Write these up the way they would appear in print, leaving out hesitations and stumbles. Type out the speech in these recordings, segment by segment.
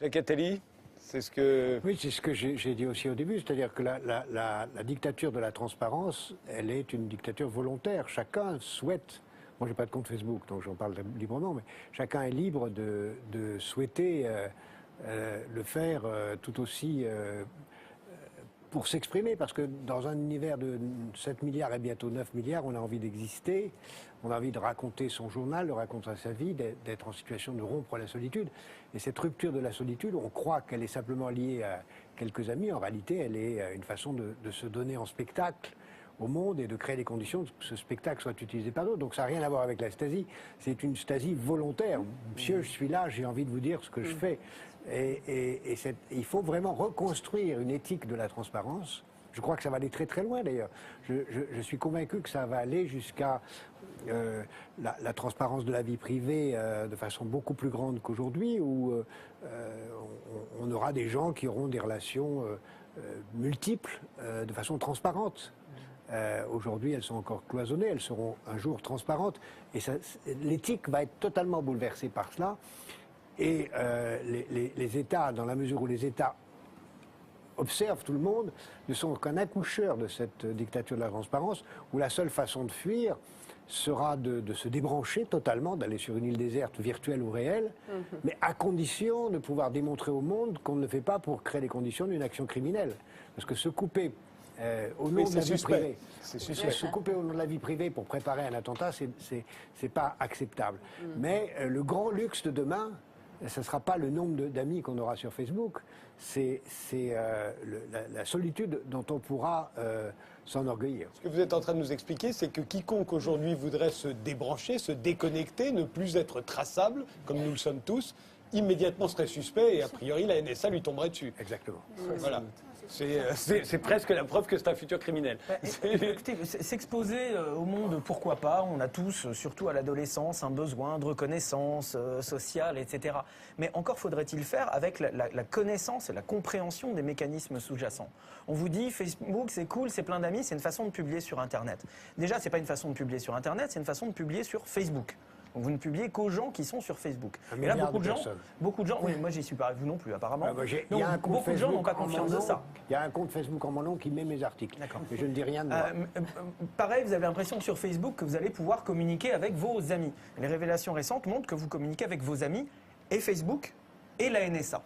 Jacques Attali, c'est ce que... Oui, c'est ce que j'ai dit aussi au début, c'est-à-dire que la dictature de la transparence, elle est une dictature volontaire. Chacun souhaite, moi j'ai pas de compte Facebook, donc j'en parle librement, mais chacun est libre de souhaiter le faire tout aussi pour s'exprimer, parce que dans un univers de 7 milliards et bientôt 9 milliards, on a envie d'exister, on a envie de raconter son journal, de raconter sa vie, d'être en situation de rompre la solitude. Et cette rupture de la solitude, on croit qu'elle est simplement liée à quelques amis. En réalité, elle est une façon de se donner en spectacle au monde et de créer les conditions que ce spectacle soit utilisé par d'autres. Donc ça n'a rien à voir avec la stasie, c'est une stasie volontaire. Monsieur, je suis là, j'ai envie de vous dire ce que je fais. Et il faut vraiment reconstruire une éthique de la transparence. Je crois que ça va aller très très loin d'ailleurs. Je suis convaincu que ça va aller jusqu'à la transparence de la vie privée de façon beaucoup plus grande qu'aujourd'hui, où on aura des gens qui auront des relations multiples de façon transparente. Aujourd'hui, elles sont encore cloisonnées, elles seront un jour transparentes. Et l'éthique va être totalement bouleversée par cela. Et les États, dans la mesure où les États observent tout le monde, ne sont qu'un accoucheur de cette dictature de la transparence, où la seule façon de fuir sera de se débrancher totalement, d'aller sur une île déserte virtuelle ou réelle, mais à condition de pouvoir démontrer au monde qu'on ne le fait pas pour créer les conditions d'une action criminelle. Parce que se couper au nom de la vie privée, se couper au nom de la vie privée pour préparer un attentat, c'est pas acceptable. Mais le grand luxe de demain, ce ne sera pas le nombre d'amis qu'on aura sur Facebook, c'est la solitude dont on pourra s'enorgueillir. Ce que vous êtes en train de nous expliquer, c'est que quiconque aujourd'hui voudrait se débrancher, se déconnecter, ne plus être traçable, comme nous le sommes tous, immédiatement serait suspect et a priori la NSA lui tomberait dessus. Exactement. Voilà. C'est presque la preuve que c'est un futur criminel. Écoutez, s'exposer au monde, pourquoi pas? On a tous, surtout à l'adolescence, un besoin de reconnaissance sociale, etc. Mais encore faudrait-il faire avec la connaissance et la compréhension des mécanismes sous-jacents. On vous dit Facebook, c'est cool, c'est plein d'amis, c'est une façon de publier sur Internet. Déjà, c'est pas une façon de publier sur Internet, c'est une façon de publier sur Facebook. Donc vous ne publiez qu'aux gens qui sont sur Facebook. Et là, beaucoup de gens, oui, moi j'y suis pas, vous non plus apparemment. Donc beaucoup de gens n'ont pas confiance de ça. Il y a un compte Facebook en mon nom qui met mes articles. Mais je ne dis rien de moi. Pareil, vous avez l'impression que sur Facebook que vous allez pouvoir communiquer avec vos amis. Les révélations récentes montrent que vous communiquez avec vos amis et Facebook et la NSA.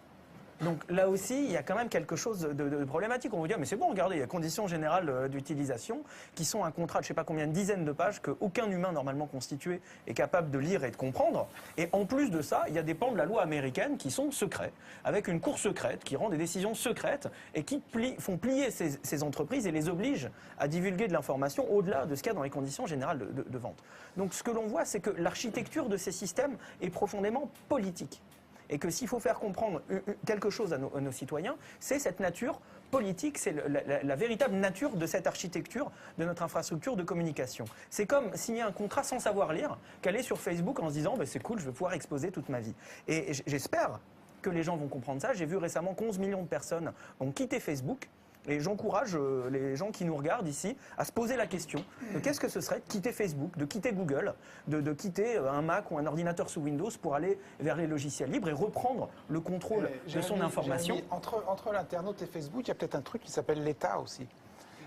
Donc là aussi, il y a quand même quelque chose de problématique. On vous dit, mais c'est bon, regardez, il y a conditions générales d'utilisation qui sont un contrat de je ne sais pas combien de dizaines de pages qu'aucun humain normalement constitué est capable de lire et de comprendre. Et en plus de ça, il y a des pans de la loi américaine qui sont secrets, avec une cour secrète qui rend des décisions secrètes et qui font plier ces entreprises et les obligent à divulguer de l'information au-delà de ce qu'il y a dans les conditions générales de vente. Donc ce que l'on voit, c'est que l'architecture de ces systèmes est profondément politique. Et que s'il faut faire comprendre quelque chose à nos citoyens, c'est cette nature politique, c'est la véritable nature de cette architecture, de notre infrastructure de communication. C'est comme signer un contrat sans savoir lire, qu'aller sur Facebook en se disant bah, « c'est cool, je vais pouvoir exposer toute ma vie ». Et j'espère que les gens vont comprendre ça. J'ai vu récemment qu'11 millions de personnes ont quitté Facebook. Et j'encourage les gens qui nous regardent ici à se poser la question de qu'est-ce que ce serait de quitter Facebook, de quitter Google, de quitter un Mac ou un ordinateur sous Windows pour aller vers les logiciels libres et reprendre le contrôle de son information. Entre l'internaute et Facebook, il y a peut-être un truc qui s'appelle l'État aussi.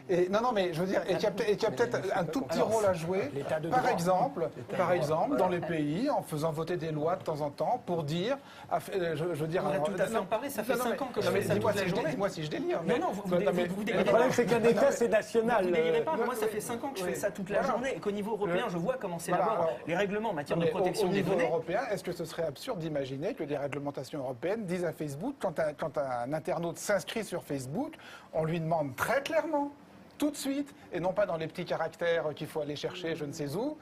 Et, non, mais je veux dire, et qu'il y a peut-être un tout petit rôle à jouer, par exemple, dans les pays, en faisant voter des lois de temps en temps pour dire, je veux dire... On a tout à fait en parler, ça fait 5 ans que je fais ça toute la journée. Dis-moi si je délire. Non, vous délirez pas. Le problème, c'est qu'un État, c'est national. Vous délirez pas, moi, ça fait 5 ans que je fais ça toute la journée et qu'au niveau européen, je vois comment s'élaborent les règlements en matière de protection des données. Au niveau européen, est-ce que ce serait absurde d'imaginer que des réglementations européennes disent à Facebook, quand un internaute s'inscrit sur Facebook, on lui demande très clairement, tout de suite, et non pas dans les petits caractères qu'il faut aller chercher je ne sais où,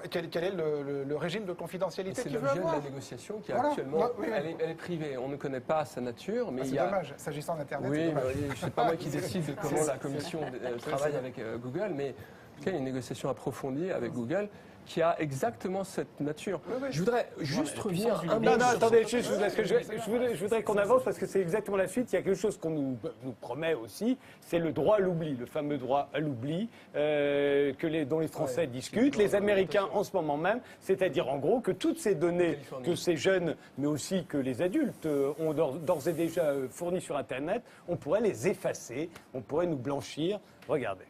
quel est le régime de confidentialité qu'il veut avoir. C'est l'objet de la négociation qui actuellement, elle est privée. On ne connaît pas sa nature. Mais c'est dommage, s'agissant d'Internet, oui, c'est dommage. Je sais pas moi qui décide de comment la Commission travaille avec Google, mais en tout cas, il y a une négociation approfondie avec Google qui a exactement cette nature. Je voudrais juste revenir un Non, mot non, sur attendez, je voudrais qu'on avance parce que c'est exactement la suite. Il y a quelque chose qu'on nous promet aussi, c'est le droit à l'oubli, le fameux droit à l'oubli dont les Français discutent, les Américains en ce moment même, c'est-à-dire en gros que toutes ces données que ces jeunes, mais aussi que les adultes ont d'ores et déjà fournies sur Internet, on pourrait les effacer, on pourrait nous blanchir. Regardez.